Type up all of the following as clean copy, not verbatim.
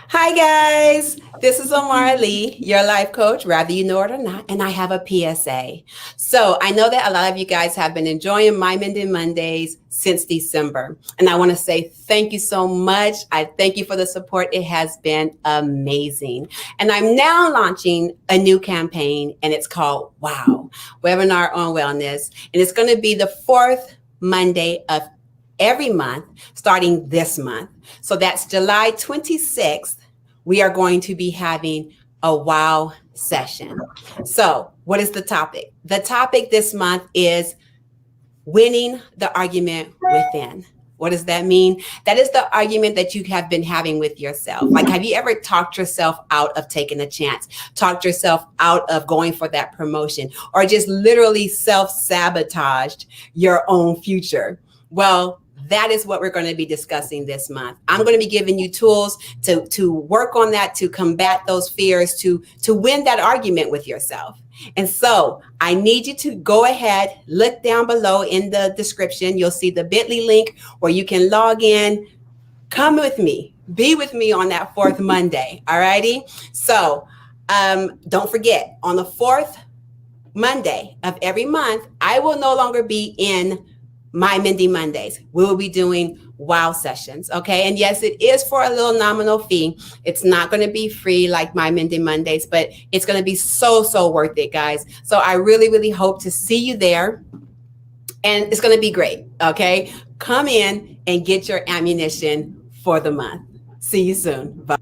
Hi, guys. This is Omar Lee, your life coach, whether you know it or not. And I have a PSA. So I know that a lot of you guys have been enjoying My Mending Mondays since December. And I want to say thank you so much. I thank you for the support. It has been amazing. And I'm now launching a new campaign, and it's called Wow, Webinar on Wellness. And it's going to be the fourth Monday of every month starting this month. So that's July 26th. We are going to be having a wow session. So, what is the topic? The topic this month is winning the argument within. What does that mean? That is the argument that you have been having with yourself. Like, have you ever talked yourself out of taking a chance, talked yourself out of going for that promotion, or just literally self sabotaged your own future? Well, that is what we're going to be discussing this month. I'm going to be giving you tools to work on that, to combat those fears, to win that argument with yourself. And so I need you to go ahead, look down below in the description. You'll see the bit.ly link where you can log in. Come with me. Be with me on that fourth Monday. All righty. So don't forget, on the fourth Monday of every month, I will no longer be in My Mending Mondays. We will be doing wow sessions. Okay. And yes, it is for a little nominal fee. It's not going to be free like My Mending Mondays, but it's going to be so worth it, guys. So I really hope to see you there. And it's going to be great. Okay. Come in and get your ammunition for the month. See you soon. Bye.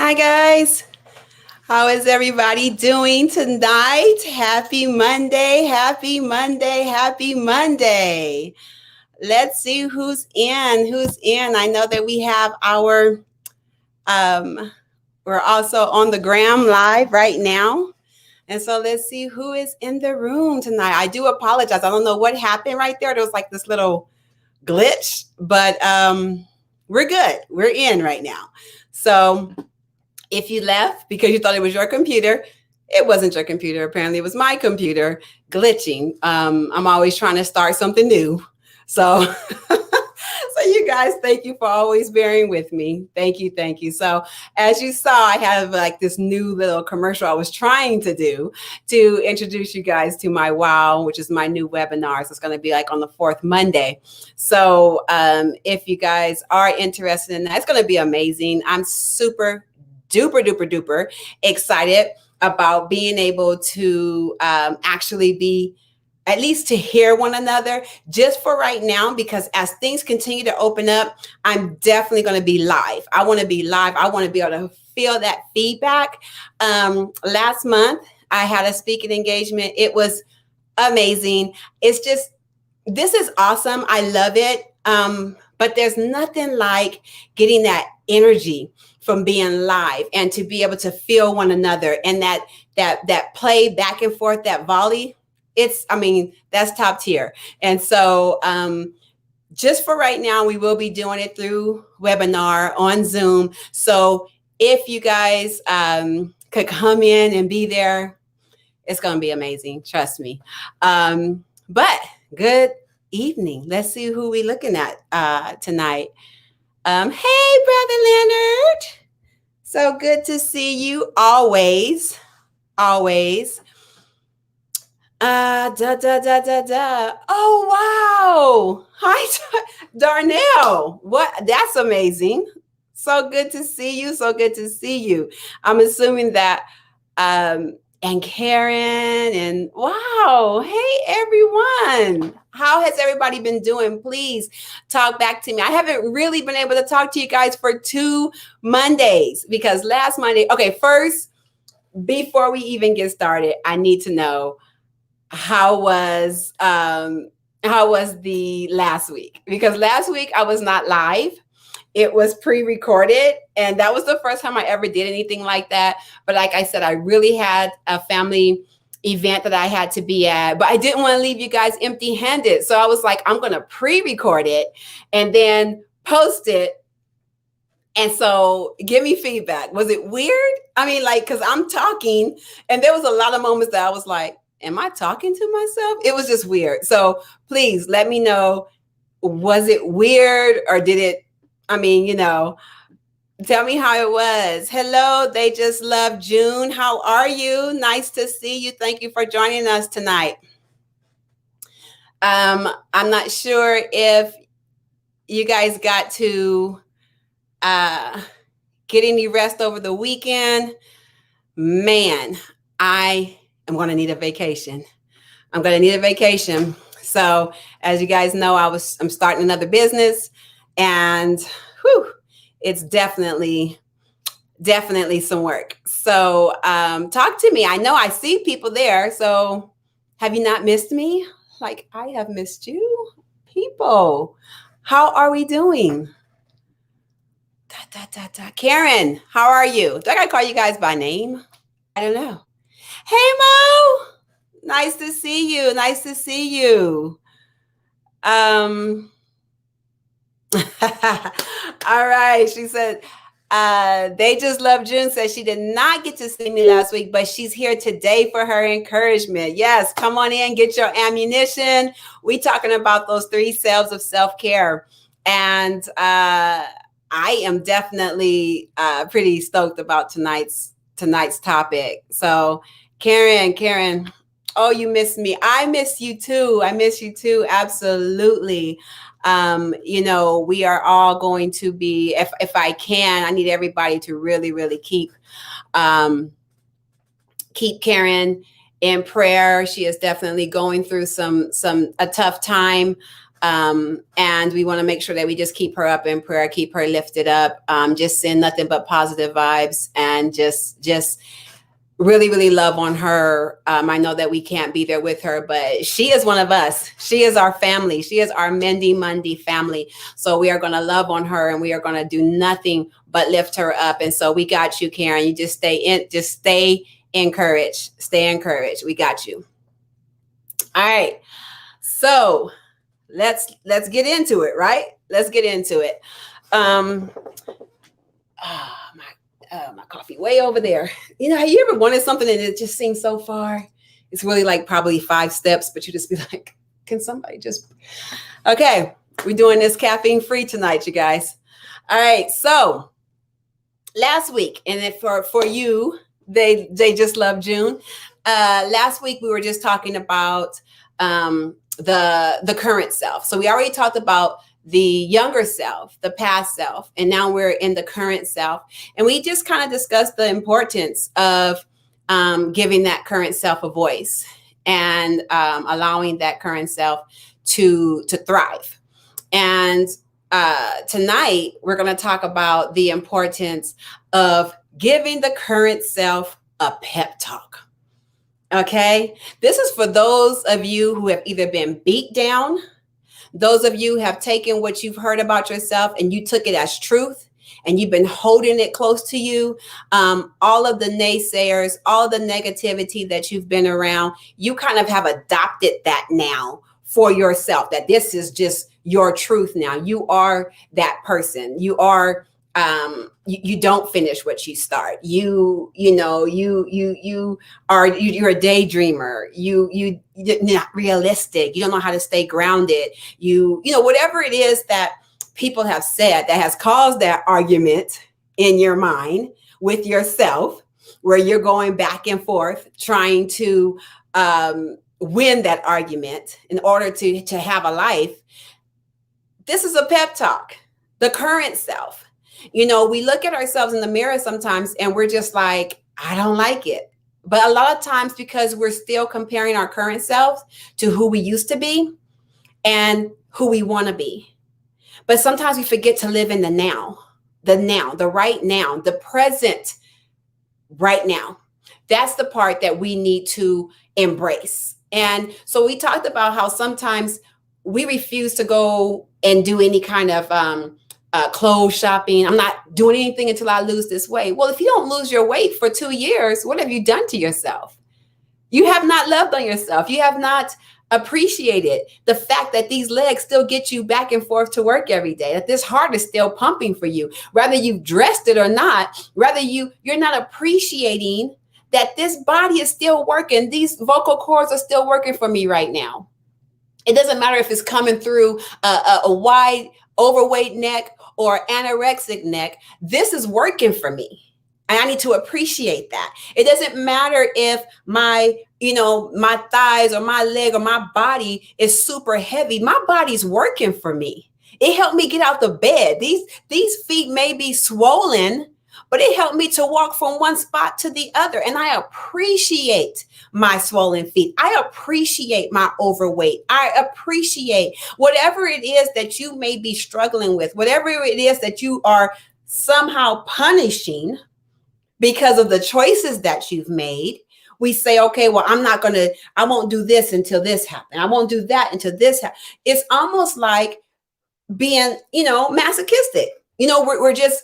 Hi, guys. How is everybody doing tonight? Happy Monday, happy Monday, happy Monday. Let's see who's in. I know that we have um we're also on the gram live right now. And so let's see who is in the room tonight. I do apologize. I don't know what happened right there. There was like this little glitch, but we're good. We're in right now. So if you left because you thought it was your computer, it wasn't your computer. Apparently, it was my computer glitching. I'm always trying to start something new. So, so you guys, thank you for always bearing with me. Thank you, thank you. So, as you saw, I have like this new little commercial I was trying to do to introduce you guys to my WOW, which is my new webinar. So it's going to be like on the fourth Monday. So, if you guys are interested in that, it's going to be amazing. I'm super duper excited about being able to actually be at least to hear one another just for right now, because as things continue to open up, I'm definitely going to be live. I want to be live. I want to be able to feel that feedback. Last month, I had a speaking engagement. It was amazing. It's just, this is awesome. I love it. But there's nothing like getting that energy from being live and to be able to feel one another, and that play back and forth, that volley. That's top tier. And so just for right now, we will be doing it through webinar on Zoom. So if you guys could come in and be there, it's going to be amazing. Trust me. But good evening. Let's see who we're looking at tonight. Hey, Brother Leonard. So good to see you always. Always. Oh, wow. Hi, Darnell. What? That's amazing. So good to see you. So good to see you. I'm assuming that, and Karen, and wow. Hey, everyone. How has everybody been doing? Please talk back to me. I haven't really been able to talk to you guys for 2 Mondays because last Monday, okay, first, before we even get started, I need to know how was the last week? Because last week I was not live. It was pre-recorded, and that was the first time I ever did anything like that. But like I said, I really had a family event that I had to be at, but I didn't want to leave you guys empty-handed. So I was like, I'm going to pre-record it and then post it. And so give me feedback. Was it weird? Because I'm talking, and there was a lot of moments that I was like, am I talking to myself? It was just weird. So please let me know, was it weird or did it, tell me how it was. Hello, they just love June. How are you? Nice to see you. Thank you for joining us tonight. I'm not sure if you guys got to get any rest over the weekend. Man, I am going to need a vacation. I'm going to need a vacation. So as you guys know, I'm starting another business, and it's definitely some work. So talk to me. I know I see people there. So have you not missed me? Like I have missed you? People, how are we doing? Karen, how are you? Do I gotta call you guys by name? I don't know. Hey, Mo. Nice to see you. Nice to see you. All right. She said, they just love June. Says she did not get to see me last week, but she's here today for her encouragement. Yes, come on in, get your ammunition. We talking about those 3 selves of self-care. And I am definitely pretty stoked about tonight's topic. So Karen, oh, you missed me. I miss you too. Absolutely. We are all going to be, if I can, I need everybody to really keep Karen in prayer. She is definitely going through a tough time. And we want to make sure that we just keep her up in prayer, keep her lifted up, just send nothing but positive vibes, and just really, really love on her. I know that we can't be there with her, but she is one of us. She is our family. She is our Mindy Monday family. So we are going to love on her, and we are going to do nothing but lift her up. And so we got you, Karen. You just stay encouraged. Stay encouraged. We got you. All right. So let's get into it, right? Let's get into it. Um, my coffee way over there. Have you ever wanted something and it just seems so far? It's really like probably 5 steps, but you just be like, can somebody just, okay, we're doing this caffeine free tonight, you guys. All right. So last week, and then for you, they just love June. Last week, we were just talking about the current self. So we already talked about the younger self, the past self, and now we're in the current self. And we just kind of discussed the importance of giving that current self a voice and allowing that current self to thrive. And tonight, we're going to talk about the importance of giving the current self a pep talk. Okay, this is for those of you who have either been beat down, those of you who have taken what you've heard about yourself and you took it as truth and you've been holding it close to you. All of the naysayers, all the negativity that you've been around, you kind of have adopted that now for yourself, that this is just your truth now. You are that person. You are you don't finish what you start. You're a daydreamer. You're not realistic. You don't know how to stay grounded. Whatever it is that people have said that has caused that argument in your mind with yourself, where you're going back and forth trying to win that argument in order to have a life. This is a pep talk. The current self. We look at ourselves in the mirror sometimes and we're just like, I don't like it. But a lot of times, because we're still comparing our current selves to who we used to be and who we want to be. But sometimes we forget to live in the now, the right now, the present right now. That's the part that we need to embrace. And so we talked about how sometimes we refuse to go and do any kind of clothes shopping. I'm not doing anything until I lose this weight. Well, if you don't lose your weight for 2 years, what have you done to yourself? You have not loved on yourself. You have not appreciated the fact that these legs still get you back and forth to work every day, that this heart is still pumping for you, whether you've dressed it or not, whether you're not appreciating that this body is still working. These vocal cords are still working for me right now. It doesn't matter if it's coming through a wide, overweight neck or anorexic neck. This is working for me. And I need to appreciate that. It doesn't matter if my thighs or my leg or my body is super heavy. My body's working for me. It helped me get out the bed. These feet may be swollen, but it helped me to walk from one spot to the other. And I appreciate my swollen feet. I appreciate my overweight. I appreciate whatever it is that you may be struggling with, whatever it is that you are somehow punishing because of the choices that you've made. We say, okay, well, I won't do this until this happens. I won't do that until this happens. It's almost like being, masochistic. We're just,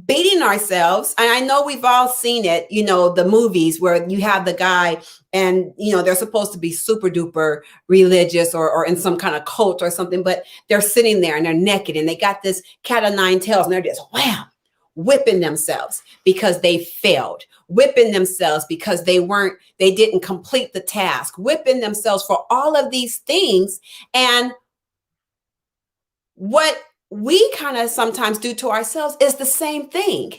beating ourselves. And I know we've all seen it, the movies where you have the guy and, they're supposed to be super duper religious or in some kind of cult or something, but they're sitting there and they're naked and they got this cat of nine tails and they're just wham, whipping themselves because they failed, whipping themselves because they didn't complete the task, whipping themselves for all of these things. And what we kind of sometimes do to ourselves is the same thing,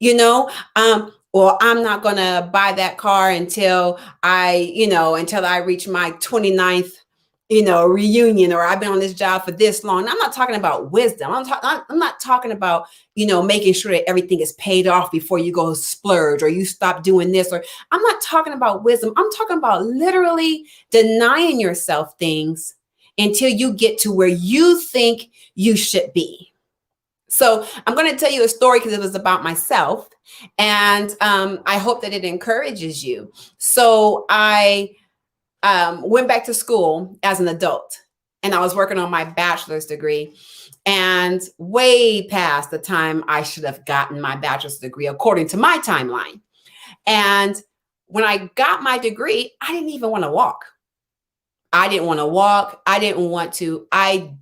well, I'm not going to buy that car until I reach my 29th, reunion, or I've been on this job for this long. And I'm not talking about wisdom. I'm not talking about, making sure that everything is paid off before you go splurge or you stop doing this, or I'm not talking about wisdom. I'm talking about literally denying yourself things until you get to where you think you should be. So I'm going to tell you a story because it was about myself, and I hope that it encourages you. So I went back to school as an adult, and I was working on my bachelor's degree, and way past the time I should have gotten my bachelor's degree according to my timeline. And when I got my degree, I didn't even want to walk. I didn't want to walk. I didn't want to. I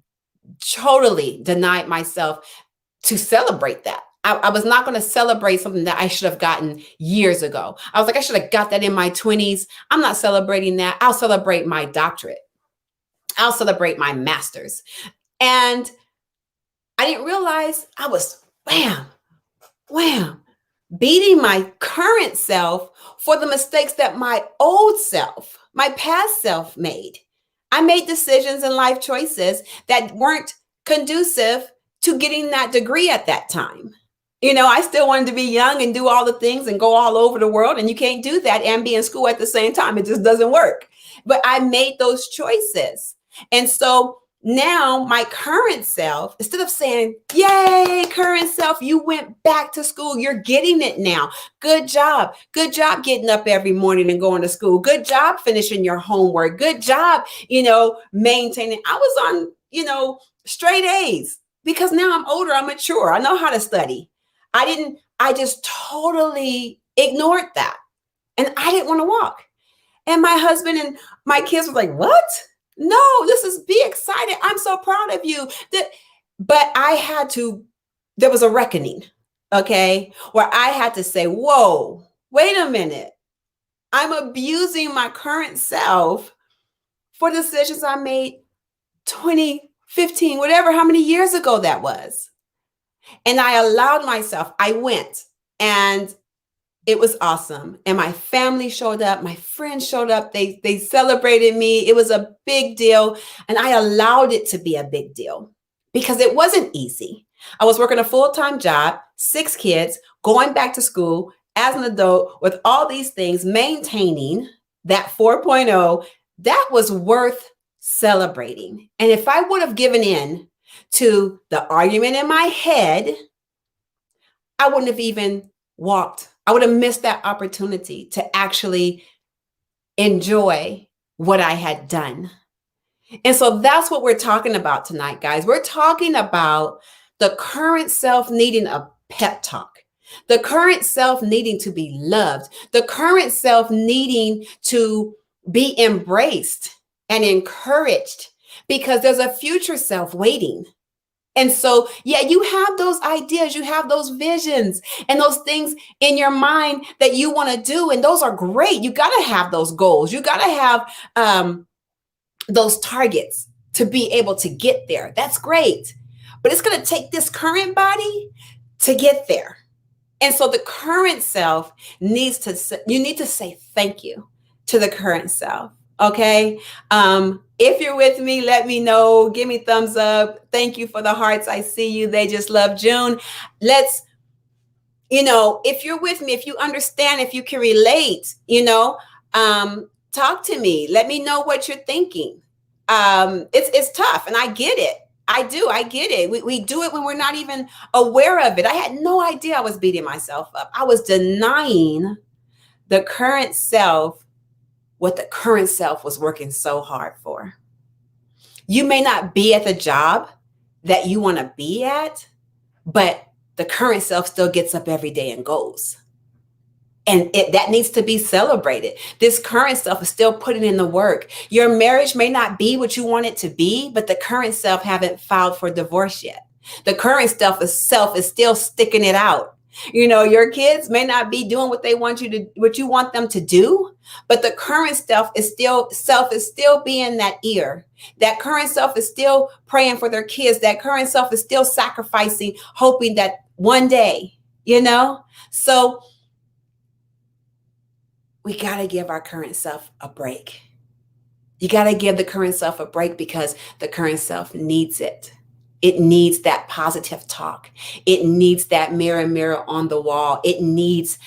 totally denied myself to celebrate that. I was not going to celebrate something that I should have gotten years ago. I was like, I should have got that in my 20s. I'm not celebrating that. I'll celebrate my doctorate. I'll celebrate my master's. And I didn't realize I was wham, wham, beating my current self for the mistakes that my old self, my past self made. I made decisions and life choices that weren't conducive to getting that degree at that time. You know, I still wanted to be young and do all the things and go all over the world. And you can't do that and be in school at the same time. It just doesn't work. But I made those choices. And so now my current self, instead of saying, yay, current self, you went back to school, you're getting it now. Good job. Good job getting up every morning and going to school. Good job finishing your homework. Good job, maintaining. I was on, straight A's because now I'm older, I'm mature. I know how to study. I just totally ignored that. And I didn't want to walk. And my husband and my kids were like, what? No, be excited. I'm so proud of you. But there was a reckoning, okay, where I had to say, whoa, wait a minute. I'm abusing my current self for decisions I made 20, 15, whatever, how many years ago that was. And I allowed myself, I went, and it was awesome. And my family showed up. My friends showed up. They celebrated me. It was a big deal. And I allowed it to be a big deal because it wasn't easy. I was working a full-time job, 6 kids, going back to school as an adult with all these things, maintaining that 4.0. That was worth celebrating. And if I would have given in to the argument in my head, I wouldn't have even walked. I would have missed that opportunity to actually enjoy what I had done. And so that's what we're talking about tonight, guys. We're talking about the current self needing a pep talk, the current self needing to be loved, the current self needing to be embraced and encouraged because there's a future self waiting. And so, yeah, you have those ideas, you have those visions and those things in your mind that you want to do. And those are great. You got to have those goals. You got to have those targets to be able to get there. That's great. But it's going to take this current body to get there. And so the current self you need to say thank you to the current self. Okay. If you're with me, let me know. Give me thumbs up. Thank you for the hearts. I see you. They just love June. If you're with me, if you understand, if you can relate, talk to me. Let me know what you're thinking. It's tough and I get it. I do. I get it. We do it when we're not even aware of it. I had no idea I was beating myself up. I was denying the current self what the current self was working so hard for. You may not be at the job that you want to be at, but the current self still gets up every day and goes. And that needs to be celebrated. This current self is still putting in the work. Your marriage may not be what you want it to be, but the current self haven't filed for divorce yet. The current self is still sticking it out. Your kids may not be doing what you want them to do, but the current self is still being that ear. That current self is still praying for their kids. That current self is still sacrificing, hoping that one day, So we got to give our current self a break. You got to give the current self a break because the current self needs it. It needs that positive talk. It needs that mirror on the wall. It needs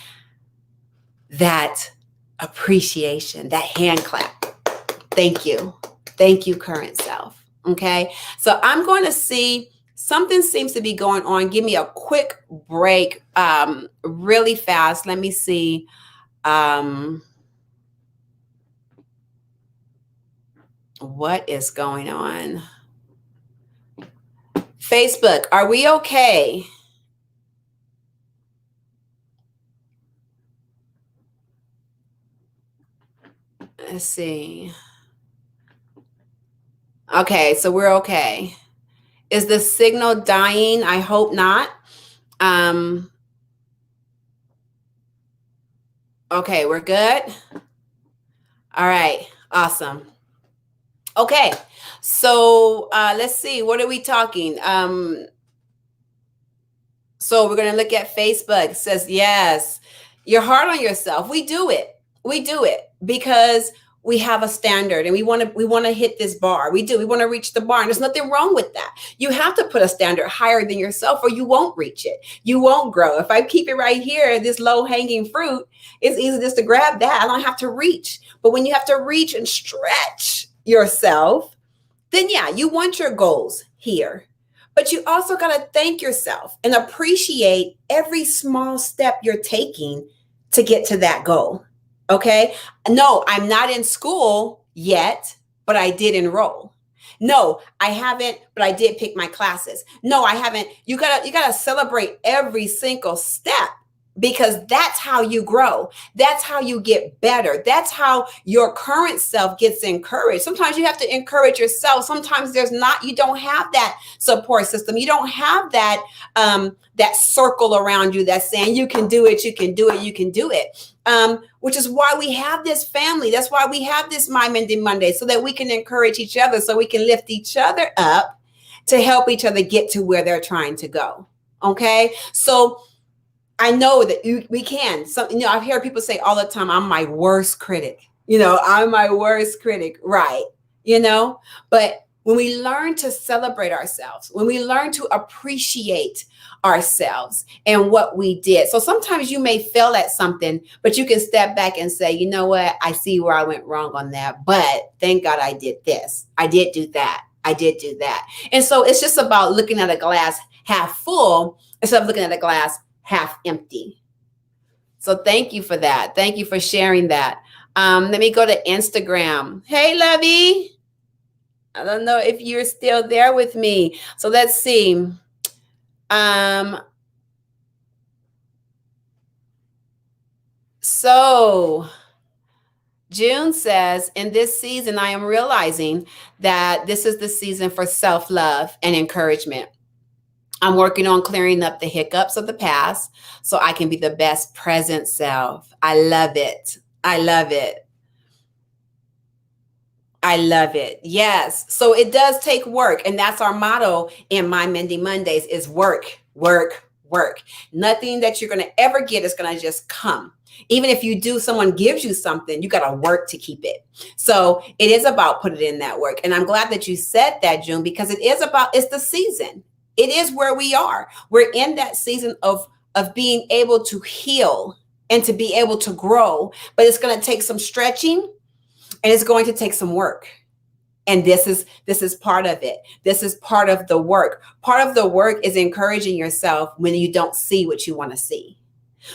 that appreciation, that hand clap. Thank you. Thank you, current self. Okay. So I'm going to see Something seems to be going on. Give me a quick break, really fast. Let me see. Um, what is going on? Facebook, are we okay? Let's see. Okay, so we're okay. Is the signal dying? I hope not. Um, okay, we're good. All right, awesome. Okay, so let's see. What are we talking? So we're going to look at Facebook. It says, yes, you're hard on yourself. We do it. We do it because we have a standard and we want to hit this bar. We do. We want to reach the bar. And there's nothing wrong with that. You have to put a standard higher than yourself or you won't reach it. You won't grow. If I keep it right here, this low hanging fruit, it's easy just to grab that. I don't have to reach. But when you have to reach and stretch yourself, then yeah, you want your goals here. But you also got to thank yourself and appreciate every small step you're taking to get to that goal. Okay. No, I'm not in school yet, but I did enroll. No, I haven't, but I did pick my classes. No, I haven't. You gotta celebrate every single step because that's how you grow. That's how you get better. That's how your current self gets encouraged. Sometimes you have to encourage yourself. Sometimes you don't have that support system. You don't have that circle around you that's saying you can do it, you can do it, you can do it. Which is why we have this family. That's why we have this My Mending Monday, so that we can encourage each other, so we can lift each other up to help each other get to where they're trying to go. Okay. So I know that we can. I've heard people say all the time, I'm my worst critic. I'm my worst critic. Right. But when we learn to celebrate ourselves, when we learn to appreciate ourselves and what we did. So sometimes you may fail at something, but you can step back and say, you know what? I see where I went wrong on that, but thank God I did this. I did do that. I did do that. And so it's just about looking at a glass half full instead of looking at a glass half empty. So thank you for that. Thank you for sharing that. Let me go to Instagram. Hey, Lovey. I don't know if you're still there with me. So let's see. So June says, in this season, I am realizing that this is the season for self-love and encouragement. I'm working on clearing up the hiccups of the past so I can be the best present self. I love it. I love it. I love it. Yes. So it does take work. And that's our motto in My Mending Mondays is work, work, work. Nothing that you're going to ever get is going to just come. Even if you do, someone gives you something, you got to work to keep it. So it is about putting in that work. And I'm glad that you said that, June, because it's the season. It is where we are. We're in that season of being able to heal and to be able to grow, but it's going to take some stretching and it's going to take some work. And this is part of it. This is part of the work. Part of the work is encouraging yourself when you don't see what you want to see.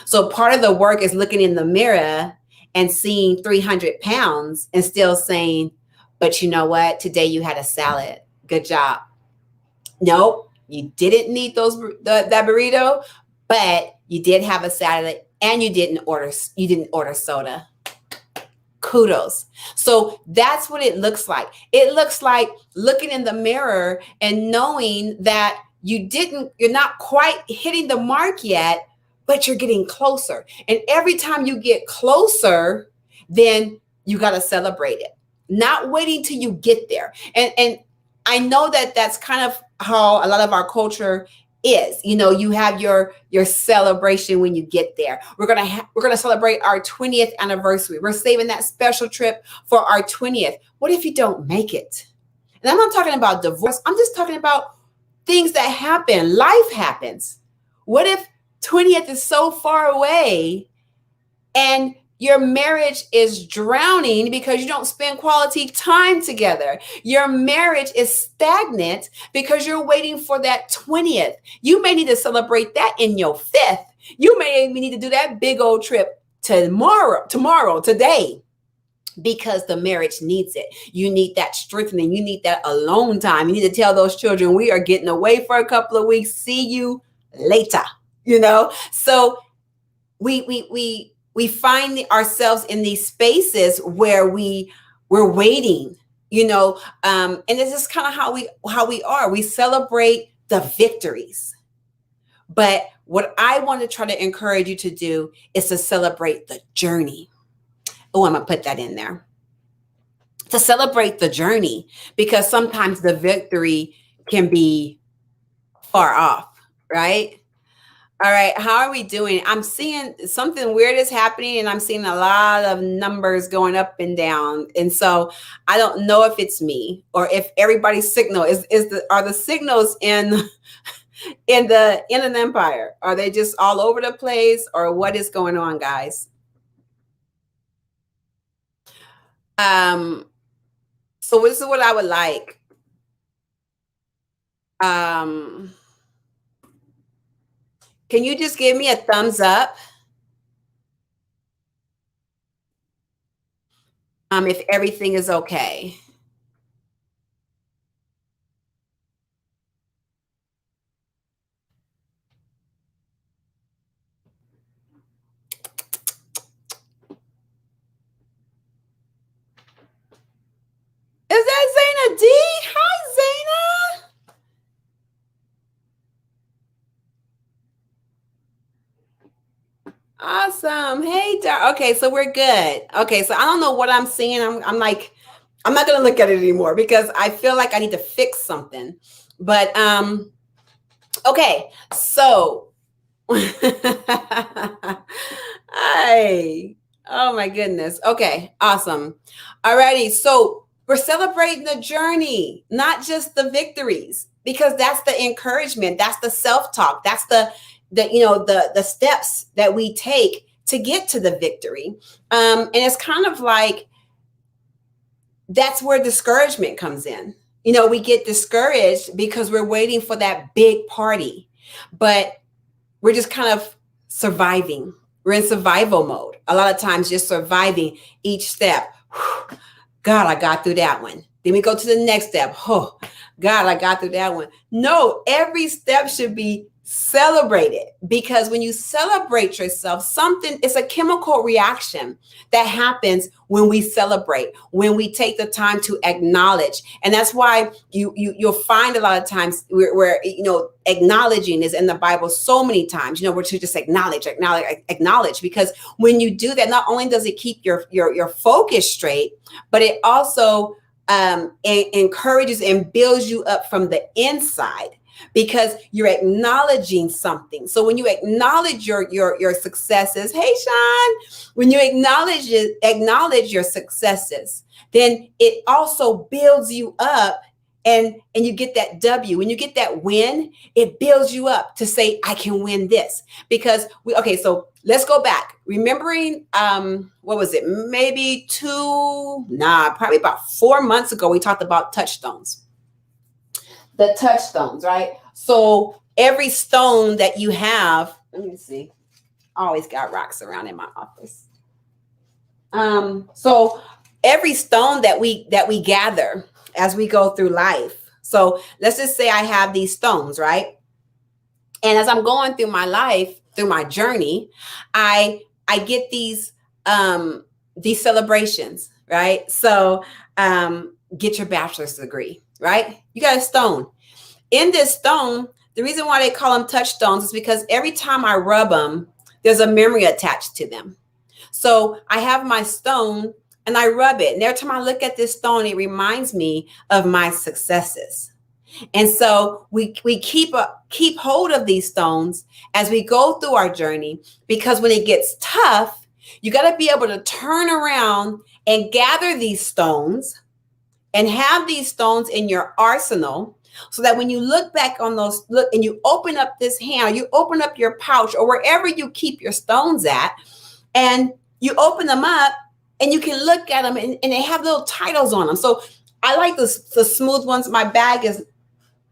So part of the work is looking in the mirror and seeing 300 pounds and still saying, but you know what? Today you had a salad. Good job. Nope, you didn't need that burrito, but you did have a salad and you didn't order soda. Kudos. So that's what it looks like. It looks like looking in the mirror and knowing that you're not quite hitting the mark yet, but you're getting closer. And every time you get closer, then you got to celebrate it. Not waiting till you get there. And I know that that's kind of how a lot of our culture is. You have your celebration when you get there. We're gonna celebrate our 20th anniversary. We're saving that special trip for our 20th. What if you don't make it? And I'm not talking about divorce. I'm just talking about things that happen. Life happens. What if 20th is so far away and Your marriage is drowning because you don't spend quality time together. Your marriage is stagnant because you're waiting for that 20th. You may need to celebrate that in your fifth. You may even need to do that big old trip tomorrow, today, because the marriage needs it. You need that strengthening. You need that alone time. You need to tell those children, we are getting away for a couple of weeks. See you later. So we find ourselves in these spaces where we're waiting, and this is kind of how we are. We celebrate the victories, but what I want to try to encourage you to do is to celebrate the journey. Oh, I'm gonna put that in there, to celebrate the journey, because sometimes the victory can be far off, right? All right, how are we doing? I'm seeing something weird is happening, and I'm seeing a lot of numbers going up and down. And so I don't know if it's me or if everybody's signal are the signals in an empire? Are they just all over the place, or what is going on, guys? Um, so this is what I would like. Um, can you just give me a thumbs up? If everything is okay. Is that Zaina D? Hi, Zaina. Awesome. Hey, okay, so we're good. Okay, so I don't know what I'm seeing. I'm like, I'm not gonna look at it anymore because I feel like I need to fix something. But okay, so hi. Oh my goodness. Okay, awesome. Alrighty, so we're celebrating the journey, not just the victories, because that's the encouragement, that's the self-talk, that's the steps that we take to get to the victory. And it's kind of like that's where discouragement comes in. We get discouraged because we're waiting for that big party, but we're just kind of surviving. We're in survival mode. A lot of times, just surviving each step. God, I got through that one. Then we go to the next step. Oh, God, I got through that one. No, every step should be celebrated, because when you celebrate yourself, it's a chemical reaction that happens when we celebrate, when we take the time to acknowledge. And that's why you'll find a lot of times where acknowledging is in the Bible so many times, we're to just acknowledge, because when you do that, not only does it keep your focus straight, but it also encourages and builds you up from the inside, because you're acknowledging something. So when you acknowledge your successes, hey Sean, when you acknowledge your successes, then it also builds you up, and you get that W. When you get that win, it builds you up to say, I can win this. Because so let's go back. Remembering, what was it? Maybe probably about 4 months ago, we talked about touchstones. The touchstones, right? So every stone that you have, let me see. I always got rocks around in my office. So every stone that we gather as we go through life. So let's just say I have these stones, right? And as I'm going through my life, through my journey, I get these celebrations, right? So get your bachelor's degree, right? You got a stone. In this stone, the reason why they call them touchstones is because every time I rub them, there's a memory attached to them. So I have my stone and I rub it. And every time I look at this stone, it reminds me of my successes. And so we keep hold of these stones as we go through our journey, because when it gets tough, you got to be able to turn around and gather these stones and have these stones in your arsenal, so that when you look back on those, and you open up this hand, you open up your pouch or wherever you keep your stones at, and You open them up and you can look at them, and they have little titles on them. So I like the smooth ones. My bag is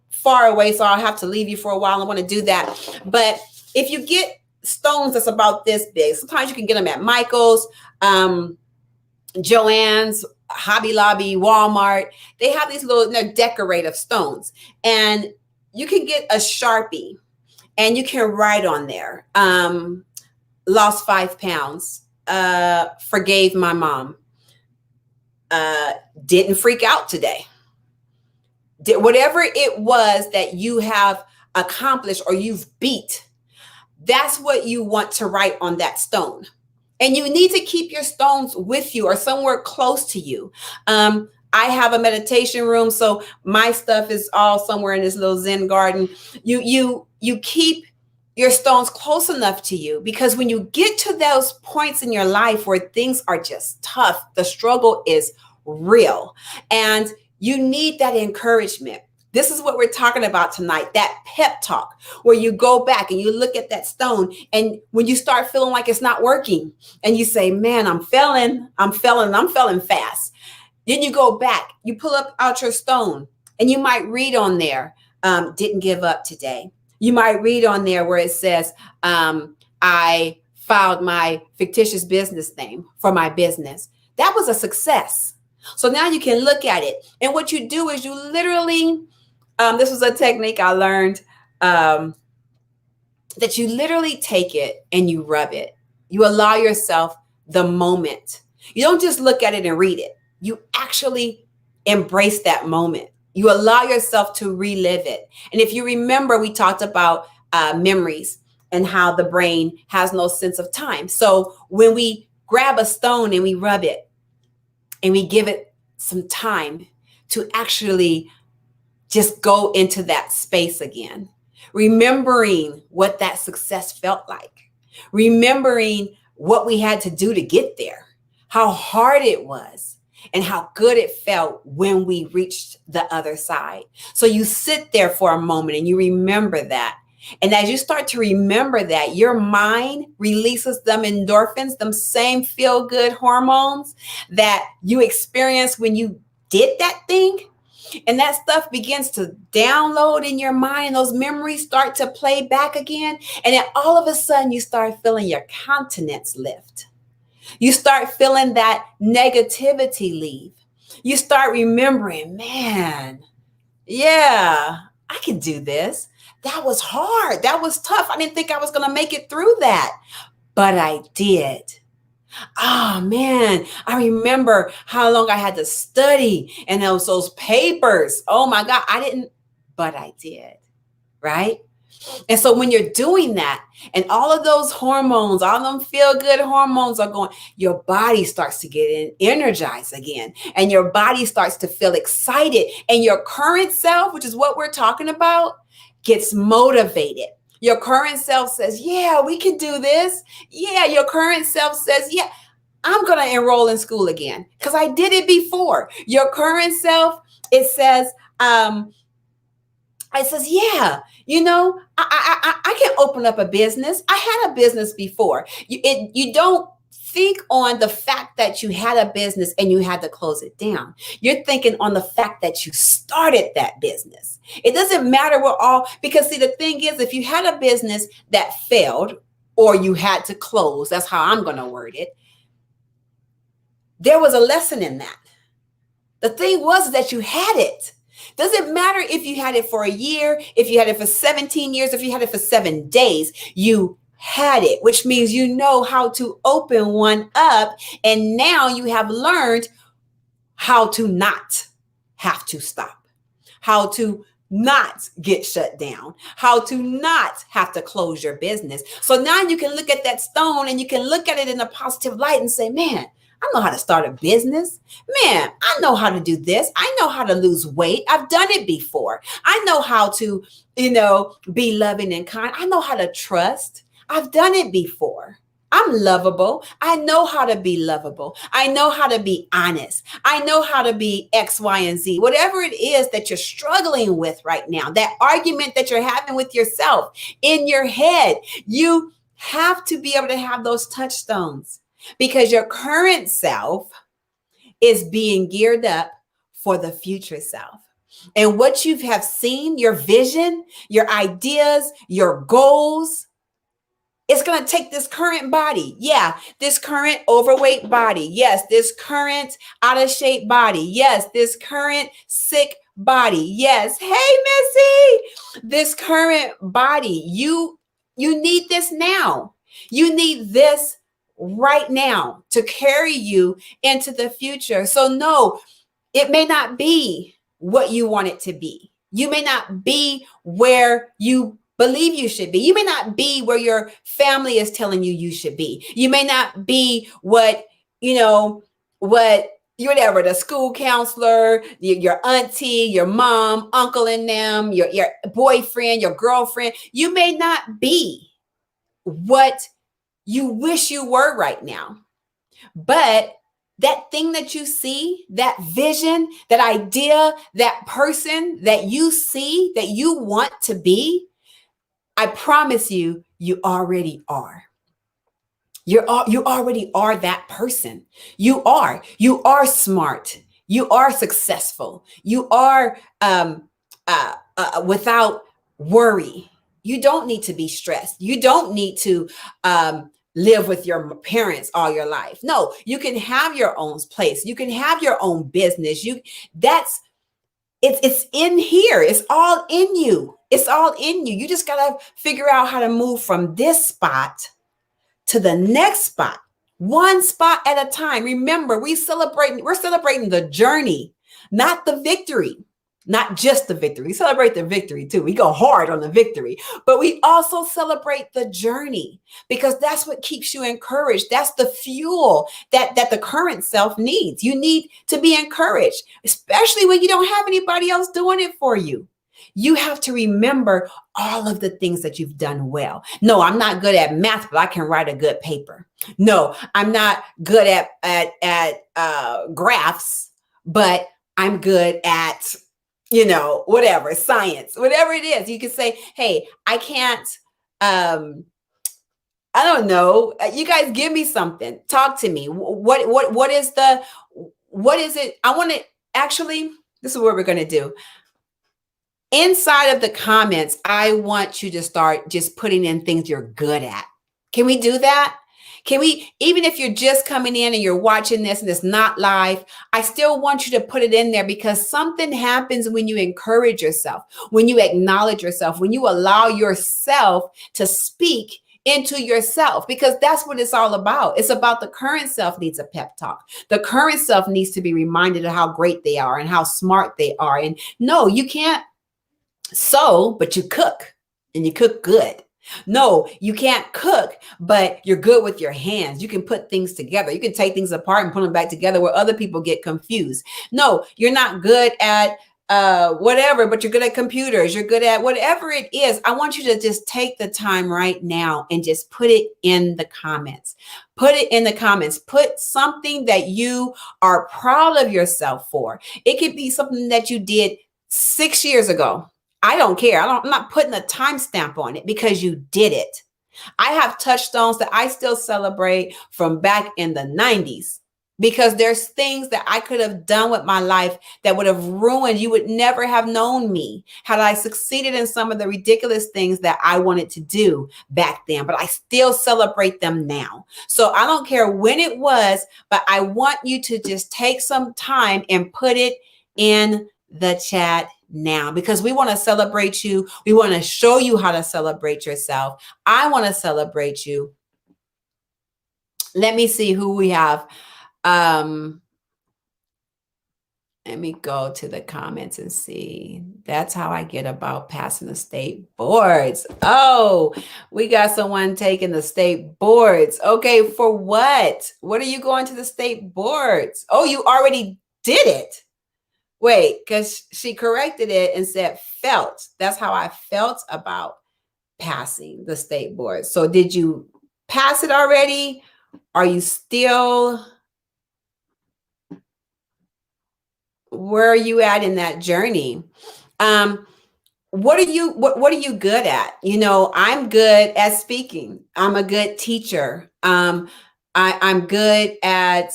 far away, so I'll have to leave you for a while. I want to do that. But if you get stones that's about this big, sometimes you can get them at Michael's, Joann's, Hobby Lobby, Walmart. They have these little, they're decorative stones. And you can get a Sharpie and you can write on there, lost 5 pounds, forgave my mom, didn't freak out today. Whatever it was that you have accomplished or you've beat, that's what you want to write on that stone. And you need to keep your stones with you or somewhere close to you. I have a meditation room, so my stuff is all somewhere in this little Zen garden. You keep your stones close enough to you, because when you get to those points in your life where things are just tough, the struggle is real, and you need that encouragement. This is what we're talking about tonight, that pep talk, where you go back and you look at that stone, and when you start feeling like it's not working and you say, man, I'm failing fast. Then you go back, you pull up out your stone, and you might read on there, didn't give up today. You might read on there where it says, I filed my fictitious business name for my business. That was a success. So now you can look at it. And what you do is you literally, this was a technique I learned, that you literally take it and you rub it. You allow yourself the moment. You don't just look at it and read it. You actually embrace that moment. You allow yourself to relive it. And if you remember, we talked about memories and how the brain has no sense of time. So when we grab a stone and we rub it and we give it some time to actually just go into that space again, remembering what that success felt like, remembering what we had to do to get there, how hard it was, and how good it felt when we reached the other side. So you sit there for a moment and you remember that. And as you start to remember that, your mind releases them endorphins, them same feel-good hormones that you experienced when you did that thing. And that stuff begins to download in your mind, and those memories start to play back again. And then all of a sudden you start feeling your countenance lift. You start feeling that negativity leave. You start remembering, man, yeah, I can do this. That was hard. That was tough. I didn't think I was going to make it through that, but I did. Oh man, I remember how long I had to study and those papers. Oh my God, I didn't, but I did, right? And so when you're doing that and all of those hormones, all of them feel good hormones are going, your body starts to get energized again, and your body starts to feel excited, and your current self, which is what we're talking about, gets motivated. Your current self says, yeah, we can do this. Yeah, your current self says, yeah, I'm going to enroll in school again because I did it before. Your current self, it says, yeah, I can open up a business. I had a business before. You don't think on the fact that you had a business and you had to close it down. You're thinking on the fact that you started that business. It doesn't matter because see, the thing is, if you had a business that failed or you had to close, that's how I'm going to word it. There was a lesson in that. The thing was that you had it. Doesn't matter if you had it for a year, if you had it for 17 years, if you had it for 7 days, you had it, which means you know how to open one up. And now you have learned how to not have to stop, how to not get shut down, how to not have to close your business. So now you can look at that stone and you can look at it in a positive light and say, man, I know how to start a business. Man, I know how to do this. I know how to lose weight. I've done it before. I know how to, be loving and kind. I know how to trust. I've done it before. I'm lovable. I know how to be lovable. I know how to be honest. I know how to be X, Y, and Z. Whatever it is that you're struggling with right now, that argument that you're having with yourself in your head, you have to be able to have those touchstones. because your current self is being geared up for the future self. And what you have seen, your vision, your ideas, your goals, it's going to take this current body. Yeah, this current overweight body. Yes, this current out of shape body. Yes, this current sick body. Yes. Hey, Missy, this current body. You need this now. You need this right now to carry you into the future. So no, it may not be what you want it to be. You may not be where you believe you should be. You may not be where your family is telling you should be. You may not be what, what whatever, the school counselor, your auntie, your mom, uncle and them, your boyfriend, your girlfriend. You may not be what you wish you were right now. But that thing that you see, that vision, that idea, that person that you see, that you want to be, I promise you, you already are. You already are that person. You are smart. You are successful. You are without worry. You don't need to be stressed. You don't need to live with your parents all your life. No, you can have your own place. You can have your own business. It's in here. It's all in you. It's all in you. You just got to figure out how to move from this spot to the next spot, one spot at a time. Remember, we're celebrating the journey, not the victory. Not just the victory. We celebrate the victory too. We go hard on the victory, but we also celebrate the journey because that's what keeps you encouraged. That's the fuel that the current self needs. You need to be encouraged, especially when you don't have anybody else doing it for you. You have to remember all of the things that you've done well. No, I'm not good at math, but I can write a good paper. No, I'm not good at graphs, but I'm good at whatever, science, whatever it is. You can say, hey, I can't, I don't know. You guys give me something. Talk to me. What is it? I want to actually, this is what we're going to do. Inside of the comments, I want you to start just putting in things you're good at. Can we do that? Can we, even if you're just coming in and you're watching this and it's not live, I still want you to put it in there because something happens when you encourage yourself, when you acknowledge yourself, when you allow yourself to speak into yourself, because that's what it's all about. It's about the current self needs a pep talk. The current self needs to be reminded of how great they are and how smart they are. And no, you can't sew, but you cook and you cook good. No, you can't cook, but you're good with your hands. You can put things together. You can take things apart and put them back together where other people get confused. No, you're not good at whatever, but you're good at computers. You're good at whatever it is. I want you to just take the time right now and just put it in the comments. Put it in the comments. Put something that you are proud of yourself for. It could be something that you did 6 years ago. I don't care. I'm not putting a timestamp on it because you did it. I have touchstones that I still celebrate from back in the 90s because there's things that I could have done with my life that would have ruined. You would never have known me had I succeeded in some of the ridiculous things that I wanted to do back then, but I still celebrate them now. So I don't care when it was, but I want you to just take some time and put it in the chat now because we want to celebrate you. We want to show you how to celebrate yourself. I want to celebrate you. Let me see who we have. Let me go to the comments and see. That's how I get about passing the state boards. Oh, we got someone taking the state boards. Okay, for what? What are you going to the state boards? Oh, you already did it. Wait, because she corrected it and said felt. That's how I felt about passing the state board. So did you pass it already? Are you still, where are you at in that journey? What are you good at? I'm good at speaking. I'm a good teacher. I'm good at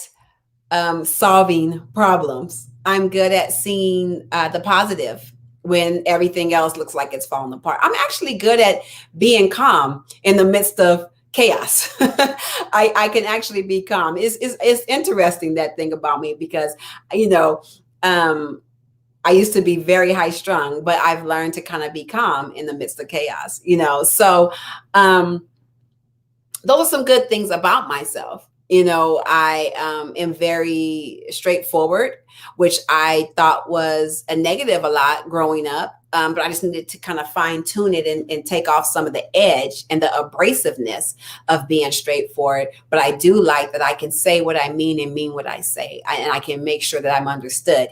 solving problems. I'm good at seeing the positive when everything else looks like it's falling apart. I'm actually good at being calm in the midst of chaos. I can actually be calm. It's interesting, that thing about me, because, you know, um, I used to be very high strung, but I've learned to kind of be calm in the midst of chaos, So, those are some good things about myself. I am very straightforward, which I thought was a negative a lot growing up. But I just needed to kind of fine tune it and take off some of the edge and the abrasiveness of being straightforward. But I do like that I can say what I mean and mean what I say, and I can make sure that I'm understood.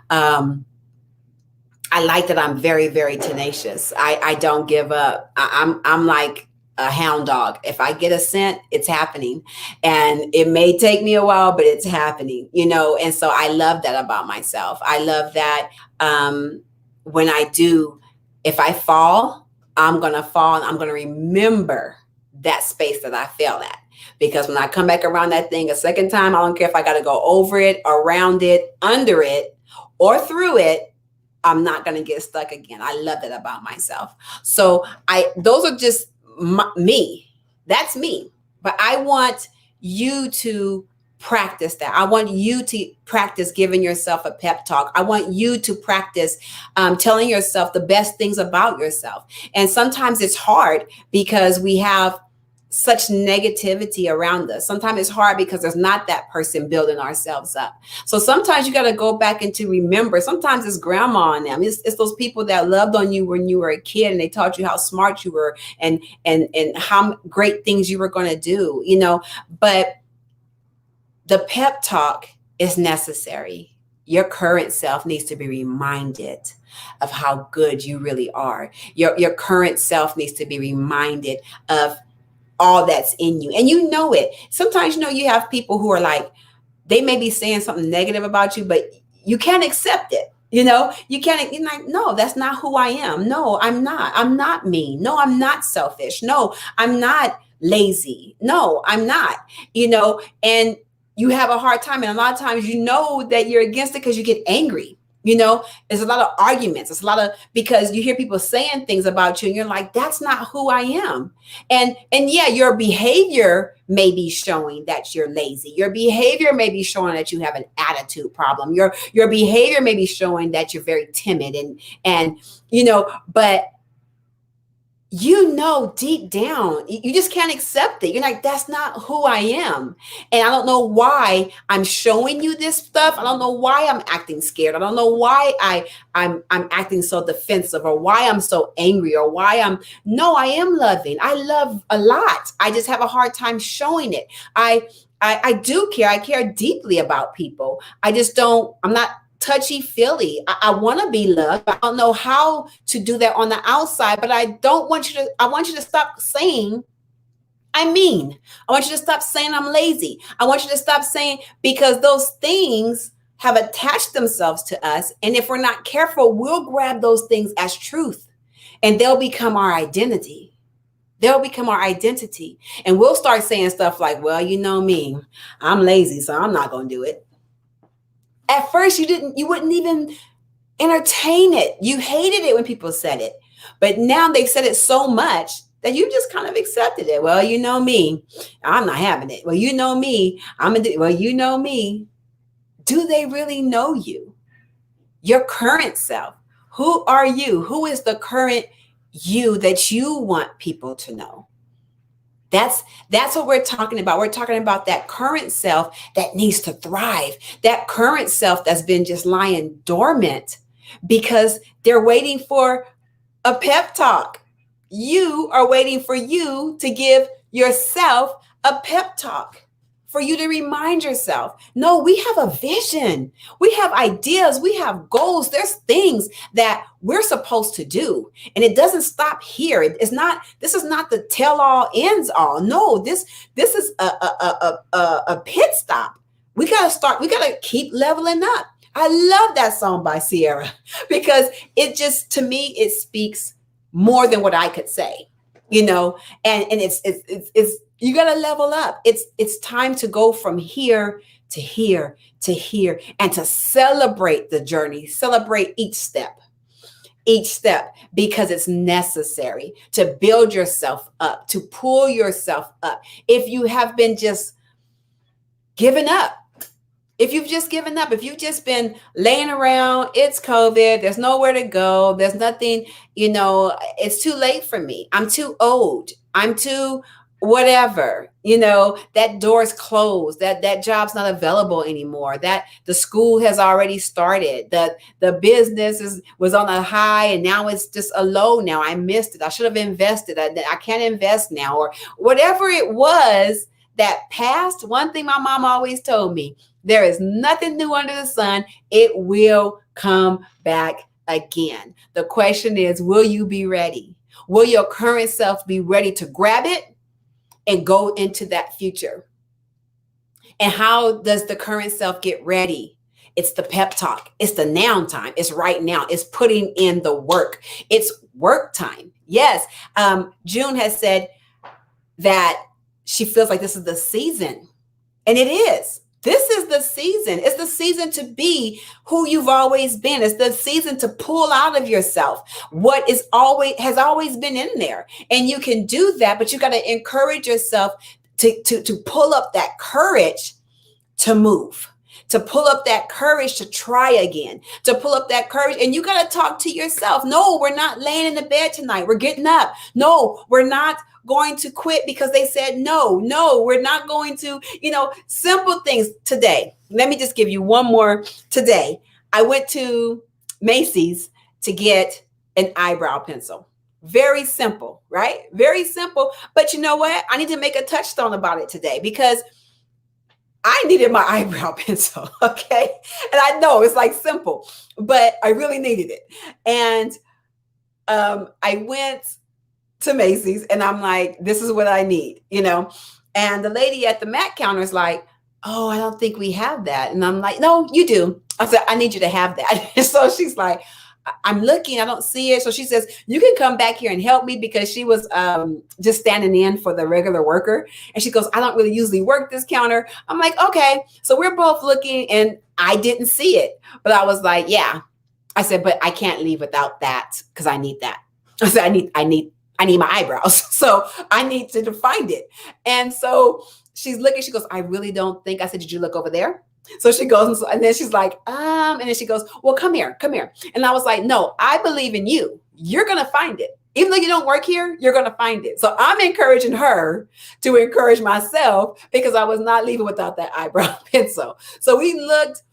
I like that I'm very, very tenacious. I don't give up. I'm like a hound dog. If I get a scent, it's happening. And it may take me a while, but it's happening, And so I love that about myself. I love that when I do, if I fall, I'm going to fall and I'm going to remember that space that I fell at. Because when I come back around that thing a second time, I don't care if I got to go over it, around it, under it, or through it. I'm not going to get stuck again. I love that about myself. So those are just me. That's me. But I want you to practice that. I want you to practice giving yourself a pep talk. I want you to practice telling yourself the best things about yourself. And sometimes it's hard because we have such negativity around us. Sometimes it's hard because there's not that person building ourselves up. So sometimes you got to go back and to remember. Sometimes it's grandma and them. It's those people that loved on you when you were a kid and they taught you how smart you were and how great things you were going to do, But the pep talk is necessary. Your current self needs to be reminded of how good you really are. Your current self needs to be reminded of all that's in you. And it. Sometimes, you have people who are like, they may be saying something negative about you, but you can't accept it. You can't, you're like, no, that's not who I am. No, I'm not. I'm not mean. No, I'm not selfish. No, I'm not lazy. No, I'm not, and you have a hard time. And a lot of times, that you're against it because you get angry. There's a lot of arguments. It's a lot of, because you hear people saying things about you and you're like, that's not who I am. And yeah, your behavior may be showing that you're lazy. Your behavior may be showing that you have an attitude problem. Your behavior may be showing that you're very timid and but deep down, you just can't accept it. You're like, that's not who I am. And I don't know why I'm showing you this stuff. I don't know why I'm acting scared. I don't know why I'm acting so defensive, or why I'm so angry, or why no, I am loving. I love a lot. I just have a hard time showing it. I do care. I care deeply about people. I'm not touchy-feely. I want to be loved. I don't know how to do that on the outside, but I want you to stop saying I'm mean. I want you to stop saying I'm lazy. I want you to stop saying, because those things have attached themselves to us. And if we're not careful, we'll grab those things as truth and they'll become our identity. They'll become our identity. And we'll start saying stuff like, well, you know me, I'm lazy, so I'm not going to do it. At first, you wouldn't even entertain it. You hated it when people said it. But now they've said it so much that you just kind of accepted it. Well, you know me, I'm not having it. Well, you know me, well, you know me. Do they really know you? Your current self. Who are you? Who is the current you that you want people to know? That's what we're talking about. We're talking about that current self that needs to thrive. That current self that's been just lying dormant because they're waiting for a pep talk. You are waiting for you to give yourself a pep talk, for you to remind yourself, no, we have a vision. We have ideas. We have goals. There's things that we're supposed to do. And it doesn't stop here. This is not the tell all ends all. No, this is a pit stop. We got to keep leveling up. I love that song by Sierra because it just, to me, it speaks more than what I could say, and it's You got to level up. It's time to go from here to here to here and to celebrate the journey, celebrate each step because it's necessary to build yourself up, to pull yourself up. If you have been just giving up, if you've just given up, if you've just been laying around, it's COVID, there's nowhere to go, there's nothing, it's too late for me. I'm too old. I'm too whatever, that door's closed, that job's not available anymore, that the school has already started, the business was on a high and now it's just a low now. I missed it. I should have invested. I can't invest now, or whatever it was that passed. One thing my mom always told me, there is nothing new under the sun. It will come back again. The question is, will you be ready? Will your current self be ready to grab it and go into that future? And how does the current self get ready? It's the pep talk. It's the now time. It's right now. It's putting in the work. It's work time. Yes. June has said that she feels like this is the season. And it is. This is the season. It's the season to be who you've always been. It's the season to pull out of yourself what has always been in there. And you can do that, but you got to encourage yourself to pull up that courage to move, to pull up that courage to try again, to pull up that courage. And you got to talk to yourself. No, we're not laying in the bed tonight. We're getting up. No, we're not going to quit because they said no. No, we're not going to, simple things today. Let me just give you one more today. I went to Macy's to get an eyebrow pencil. Very simple, right? Very simple. But you know what? I need to make a touchstone about it today because I needed my eyebrow pencil. Okay. And I know it's like simple, but I really needed it. And I went to Macy's and I'm like, this is what I need, and the lady at the Mac counter is like, oh, I don't think we have that. And I'm like, no, you do. I said, I need you to have that. And so she's like, I'm looking, I don't see it. So she says, you can come back here and help me, because she was just standing in for the regular worker. And she goes, I don't really usually work this counter. I'm like, okay. So we're both looking and I didn't see it, but I was like, yeah. I said, but I can't leave without that because I need that. I said, I need my eyebrows. So I need to find it. And so she's looking, she goes, I really don't think. I said, did you look over there? So she goes, and then she's like, and then she goes, well, come here. And I was like, no, I believe in you. You're going to find it. Even though you don't work here, you're going to find it. So I'm encouraging her to encourage myself because I was not leaving without that eyebrow pencil. So we looked,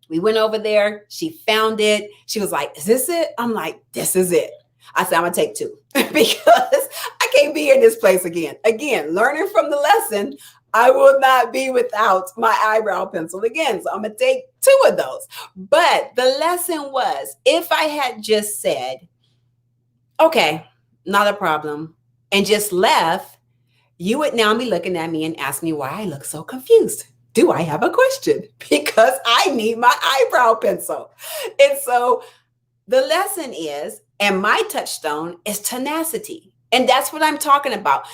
we went over there. She found it. She was like, is this it? I'm like, this is it. I said, I'm going to take two because I can't be in this place again. Again, learning from the lesson, I will not be without my eyebrow pencil again. So I'm going to take two of those. But the lesson was, if I had just said, okay, not a problem, and just left, you would now be looking at me and ask me why I look so confused. Do I have a question? Because I need my eyebrow pencil. And so the lesson is, and my touchstone is tenacity. And that's what I'm talking about.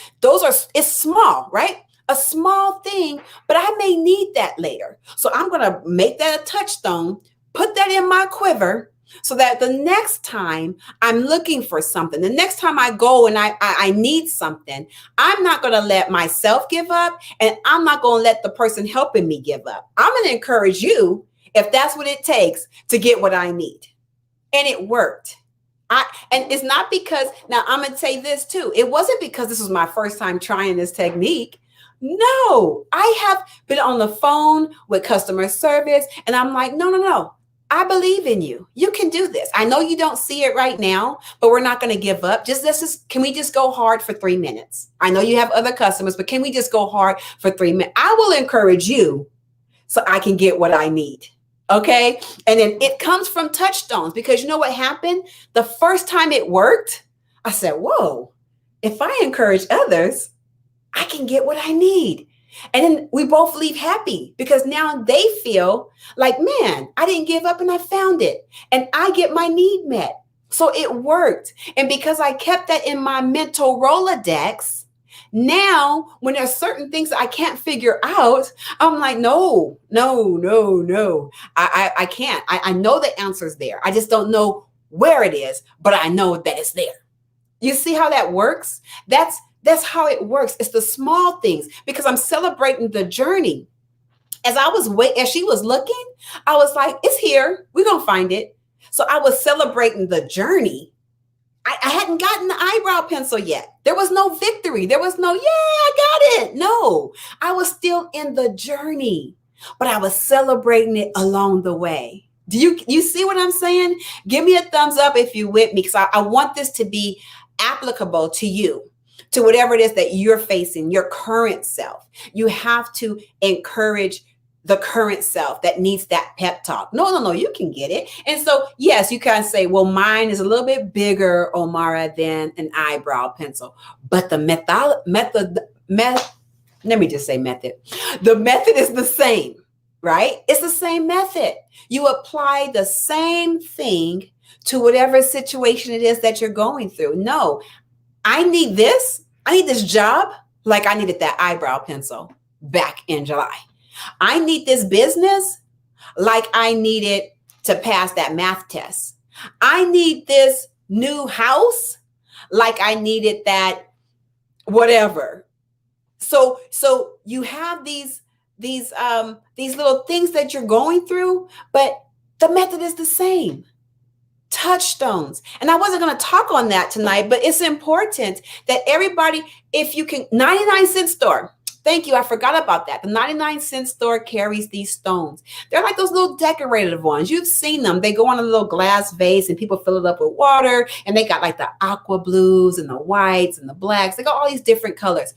It's small, right? A small thing, but I may need that later. So I'm going to make that a touchstone, put that in my quiver so that the next time I'm looking for something, the next time I go and I need something, I'm not going to let myself give up, and I'm not going to let the person helping me give up. I'm going to encourage you, if that's what it takes, to get what I need. And it worked. And it's not because, now I'm going to say this too, it wasn't because this was my first time trying this technique. No, I have been on the phone with customer service and I'm like, no. I believe in you. You can do this. I know you don't see it right now, but we're not going to give up. Can we just go hard for 3 minutes? I know you have other customers, but can we just go hard for 3 minutes? I will encourage you so I can get what I need. Okay. And then it comes from touchstones, because you know what happened? The first time it worked, I said, whoa, if I encourage others, I can get what I need. And then we both leave happy because now they feel like, man, I didn't give up and I found it and I get my need met. So it worked. And because I kept that in my mental Rolodex, Now, when there's certain things that I can't figure out, I'm like, no, no, no, no. I can't. I know the answer's there. I just don't know where it is, but I know that it's there. You see how that works? That's how it works. It's the small things because I'm celebrating the journey. As she was looking, I was like, it's here. We're gonna find it. So I was celebrating the journey. I hadn't gotten the eyebrow pencil yet. There was no victory. There was no, yeah, I got it. No, I was still in the journey, but I was celebrating it along the way. Do you see what I'm saying? Give me a thumbs up if you with me, because I want this to be applicable to you, to whatever it is that you're facing, your current self. You have to encourage the current self that needs that pep talk. No, no, no, you can get it. And so, yes, you can say, well, mine is a little bit bigger, Omara, than an eyebrow pencil. But the let me just say method. The method is the same, right? It's the same method. You apply the same thing to whatever situation it is that you're going through. No, I need this. I need this job like I needed that eyebrow pencil back in July. I need this business like I needed to pass that math test. I need this new house like I needed that whatever. So you have these little things that you're going through, but the method is the same. Touchstones. And I wasn't going to talk on that tonight, but it's important that everybody, if you can, 99-cent store. Thank you. I forgot about that. The 99-cent store carries these stones. They're like those little decorative ones. You've seen them. They go on a little glass vase and people fill it up with water. And they got like the aqua blues and the whites and the blacks. They got all these different colors.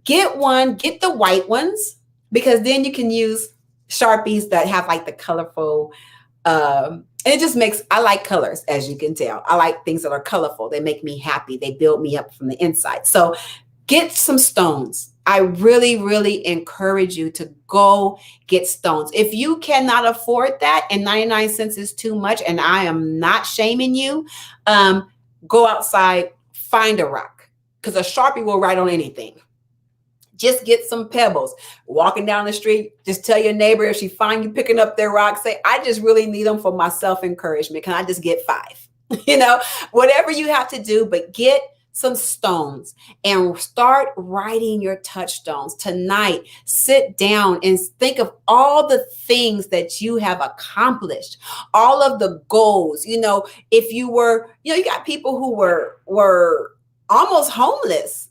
Get one, get the white ones, because then you can use Sharpies that have like the colorful, and it just makes, I like colors, as you can tell. I like things that are colorful. They make me happy. They build me up from the inside. So get some stones. I really, really encourage you to go get stones. If you cannot afford that and 99 cents is too much, and I am not shaming you, go outside, find a rock, because a Sharpie will write on anything. Just get some pebbles. Walking down the street, just tell your neighbor if she find you picking up their rocks, say, I just really need them for my self-encouragement. Can I just get 5? Whatever you have to do, but get some stones and start writing your touchstones tonight. Sit down and think of all the things that you have accomplished, all of the goals. If you were, you got people who were almost homeless,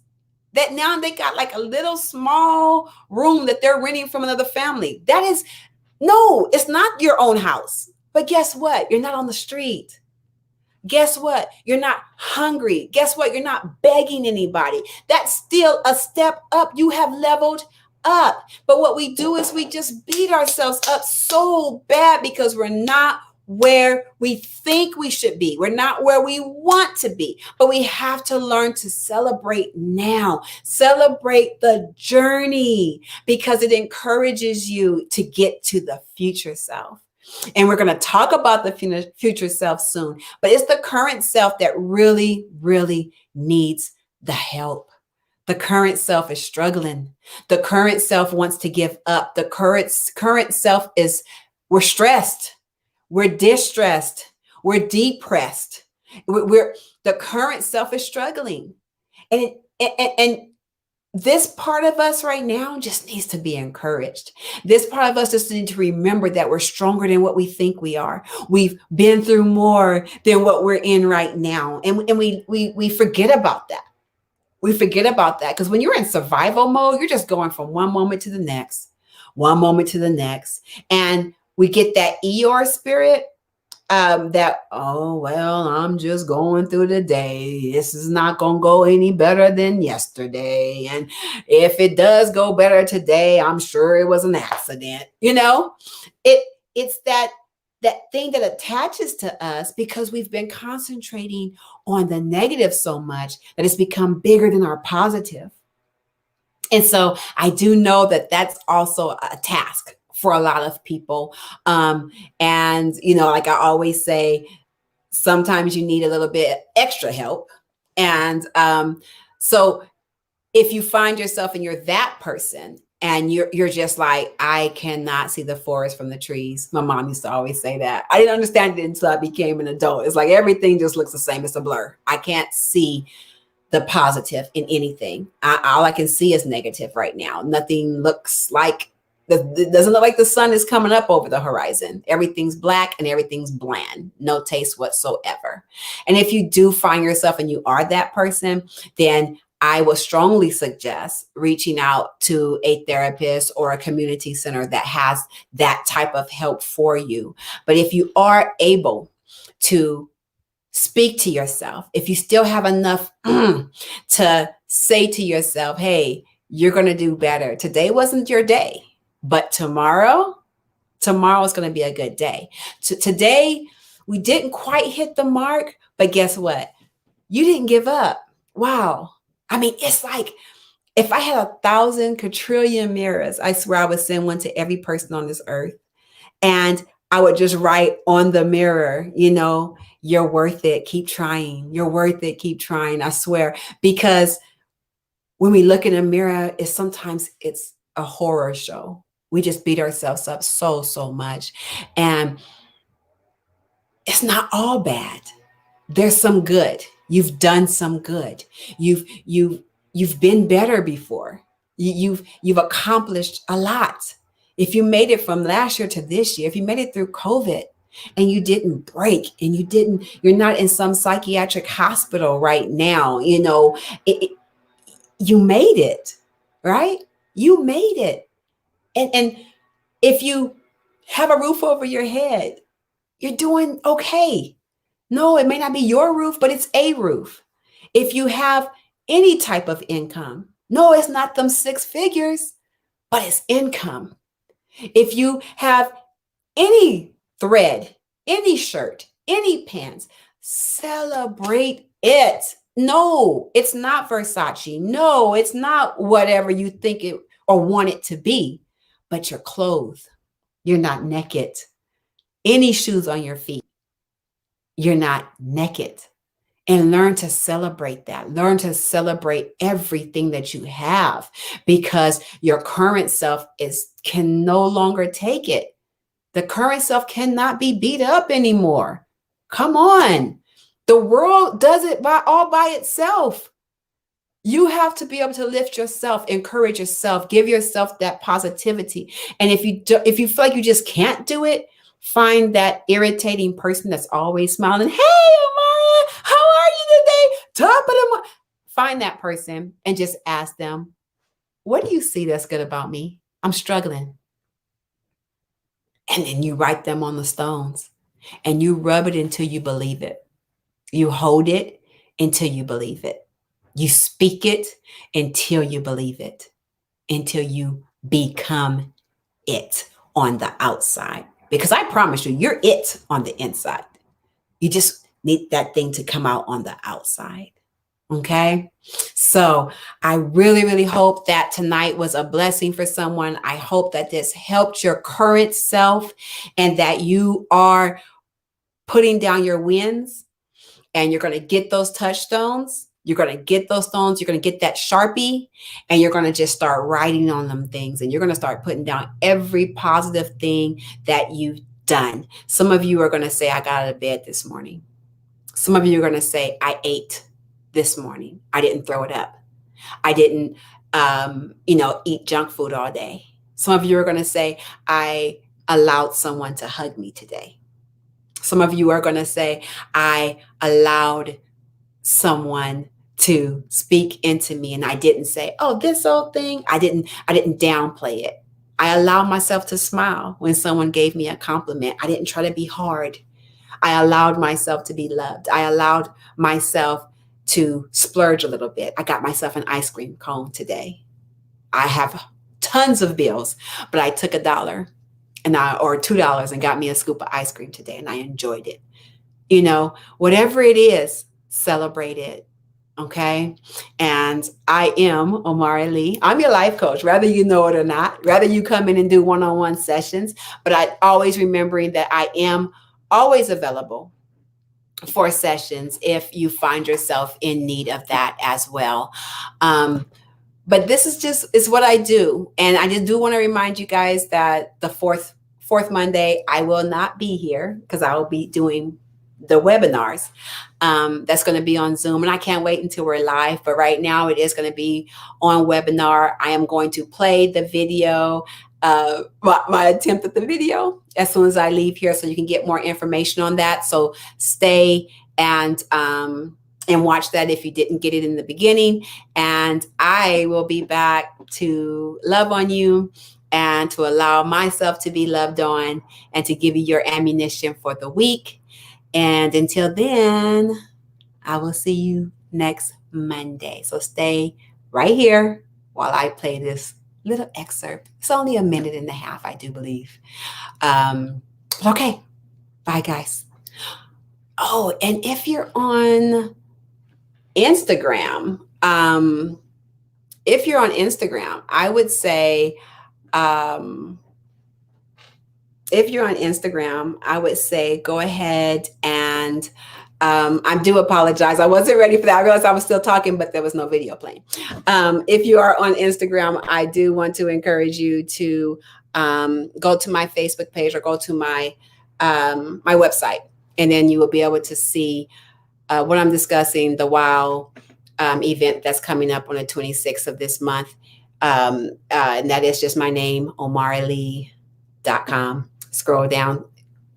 that now they got like a little small room that they're renting from another family. No, it's not your own house. But guess what? You're not on the street. Guess what? You're not hungry. Guess what? You're not begging anybody. That's still a step up. You have leveled up. But what we do is we just beat ourselves up so bad because we're not where we think we should be. We're not where we want to be, but we have to learn to celebrate now. Celebrate the journey, because it encourages you to get to the future self. And we're going to talk about the future self soon, but it's the current self that really, really needs the help. The current self is struggling. The current self wants to give up. The current self we're stressed. We're distressed. We're depressed. The current self is struggling. And this part of us right now just needs to be encouraged. This part of us just needs to remember that we're stronger than what we think we are. We've been through more than what we're in right now. And we forget about that. We forget about that, because when you're in survival mode, you're just going from one moment to the next, one moment to the next. And we get that Eeyore spirit, that, oh, well, I'm just going through the day. This is not going to go any better than yesterday. And if it does go better today, I'm sure it was an accident. It's that thing that attaches to us because we've been concentrating on the negative so much that it's become bigger than our positive. And so I do know that that's also a task for a lot of people. And, like I always say, sometimes you need a little bit extra help. And so If you find yourself and you're that person and you're just like, I cannot see the forest from the trees. My mom used to always say that. I didn't understand it until I became an adult. It's like everything just looks the same. It's a blur. I can't see the positive in anything. All I can see is negative right now. Nothing looks like it doesn't look like the sun is coming up over the horizon. Everything's black and everything's bland, no taste whatsoever. And if you do find yourself and you are that person, then I would strongly suggest reaching out to a therapist or a community center that has that type of help for you. But if you are able to speak to yourself, if you still have enough to say to yourself, hey, you're going to do better. Today wasn't your day, but tomorrow is going to be a good day. Today, we didn't quite hit the mark, but guess what? You didn't give up. Wow. I mean, it's like if I had 1,000 quadrillion mirrors, I swear I would send one to every person on this earth. And I would just write on the mirror, you're worth it. Keep trying. You're worth it. Keep trying. I swear. Because when we look in a mirror, sometimes it's a horror show. We just beat ourselves up so much. And it's not all bad. There's some good. You've done some good. You've been better before. You've accomplished a lot. If you made it from last year to this year, if you made it through COVID and you didn't break and you're not in some psychiatric hospital right now, you made it, right? You made it. And if you have a roof over your head, you're doing okay. No, it may not be your roof, but it's a roof. If you have any type of income, no, it's not them 6 figures, but it's income. If you have any thread, any shirt, any pants, celebrate it. No, it's not Versace. No, it's not whatever you think it or want it to be, but you're clothed. You're not naked. Any shoes on your feet, you're not naked. And learn to celebrate that. Learn to celebrate everything that you have because your current self can no longer take it. The current self cannot be beat up anymore. Come on. The world does it all by itself. You have to be able to lift yourself, encourage yourself, give yourself that positivity. And if you feel like you just can't do it, find that irritating person that's always smiling. Hey, Amara, how are you today? Top of the morning. Find that person and just ask them, what do you see that's good about me? I'm struggling. And then you write them on the stones and you rub it until you believe it. You hold it until you believe it. You speak it until you believe it, until you become it on the outside. Because I promise you, you're it on the inside. You just need that thing to come out on the outside. Okay. So I really hope that tonight was a blessing for someone. I hope that this helped your current self and that you are putting down your wins and you're going to get those touchstones. You're going to get those stones. You're going to get that Sharpie and you're going to just start writing on them things. And you're going to start putting down every positive thing that you've done. Some of you are going to say, I got out of bed this morning. Some of you are going to say, I ate this morning. I didn't throw it up. I didn't, eat junk food all day. Some of you are going to say, I allowed someone to hug me today. Some of you are going to say, I allowed someone to speak into me and I didn't say, oh, this old thing. I didn't downplay it. I allowed myself to smile when someone gave me a compliment. I didn't try to be hard. I allowed myself to be loved. I allowed myself to splurge a little bit. I got myself an ice cream cone today. I have tons of bills, but I took $1 or $2 and got me a scoop of ice cream today and I enjoyed it. Whatever it is, celebrate it. Okay. And I am Omari Lee. I'm your life coach, whether you know it or not, whether you come in and do one-on-one sessions, but I always remembering that I am always available for sessions if you find yourself in need of that as well. but this is what I do. And I just do want to remind you guys that the fourth Monday, I will not be here because I will be doing the webinars. That's going to be on Zoom, and I can't wait until we're live. But right now, it is going to be on webinar. I am going to play the video, my attempt at the video, as soon as I leave here, so you can get more information on that. So stay and watch that if you didn't get it in the beginning. And I will be back to love on you and to allow myself to be loved on and to give you your ammunition for the week. And until then, I will see you next Monday. So stay right here while I play this little excerpt. It's only a minute and a half, I do believe. Okay. Bye, guys. Oh, and if you're on Instagram, I would say, go ahead and I do apologize. I wasn't ready for that. I realized I was still talking, but there was no video playing. If you are on Instagram, I do want to encourage you to go to my Facebook page or go to my website, and then you will be able to see what I'm discussing, the WOW event that's coming up on the 26th of this month. And that is just my name, omaralee.com. Scroll down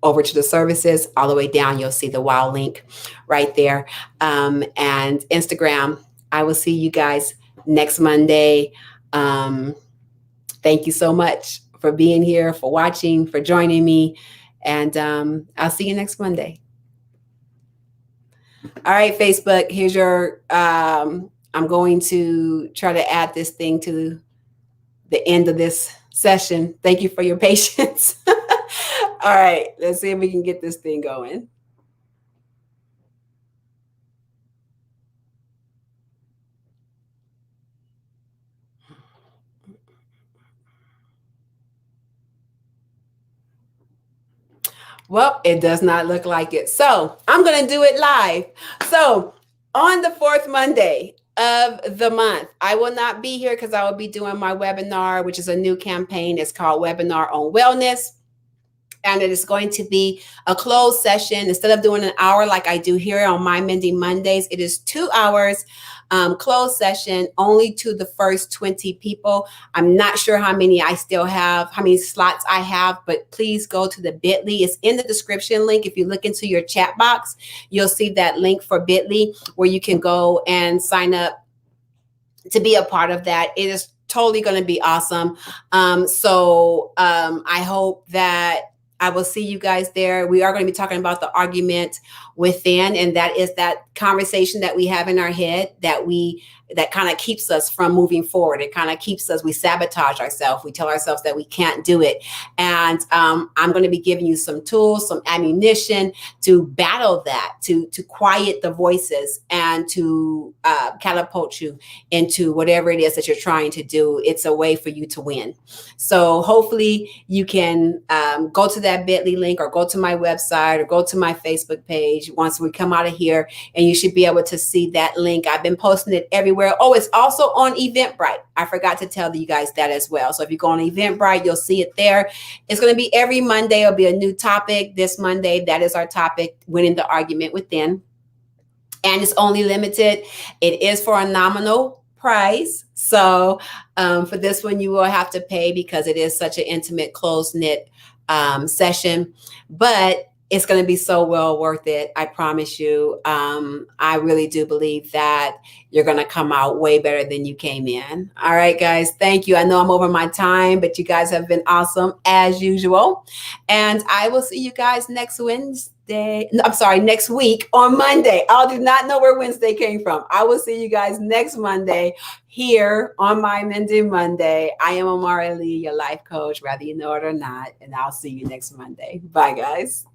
over to the services, all the way down, you'll see the WOW link right there. And Instagram, I will see you guys next Monday. Thank you so much for being here, for watching, for joining me. And I'll see you next Monday. All right, Facebook, here's your, I'm going to try to add this thing to the end of this session. Thank you for your patience. All right, let's see if we can get this thing going. Well, it does not look like it. So I'm going to do it live. So on the fourth Monday of the month, I will not be here because I will be doing my webinar, which is a new campaign. It's called Webinar on Wellness. And it is going to be a closed session. Instead of doing an hour like I do here on My Mending Mondays, it is 2 hours, closed session, only to the first 20 people. I'm not sure how many I still have, how many slots I have, but please go to the bit.ly. It's in the description link. If you look into your chat box, you'll see that link for bit.ly where you can go and sign up to be a part of that. It is totally going to be awesome. I hope that I will see you guys there. We are going to be talking about the argument within, and that is that conversation that we have in our head that kind of keeps us from moving forward. It kind of keeps us, we sabotage ourselves. We tell ourselves that we can't do it. And I'm going to be giving you some tools, some ammunition to battle that, to quiet the voices and to catapult you into whatever it is that you're trying to do. It's a way for you to win. So hopefully you can go to that bit.ly link or go to my website or go to my Facebook page once we come out of here, and you should be able to see that link. I've been posting it everywhere. Oh, it's also on Eventbrite. I forgot to tell you guys that as well. So if you go on Eventbrite, you'll see it there. It's going to be every Monday. It'll be a new topic. This Monday, that is our topic, winning the argument within. And it's only limited. It is for a nominal price. So for this one, you will have to pay because it is such an intimate, close-knit session. But it's going to be so well worth it. I promise you. I really do believe that you're going to come out way better than you came in. All right, guys. Thank you. I know I'm over my time, but you guys have been awesome as usual. And I will see you guys next Wednesday. No, I'm sorry, next week on Monday. I do not know where Wednesday came from. I will see you guys next Monday here on My Mending Monday. I am Omara Lee, your life coach, whether you know it or not. And I'll see you next Monday. Bye, guys.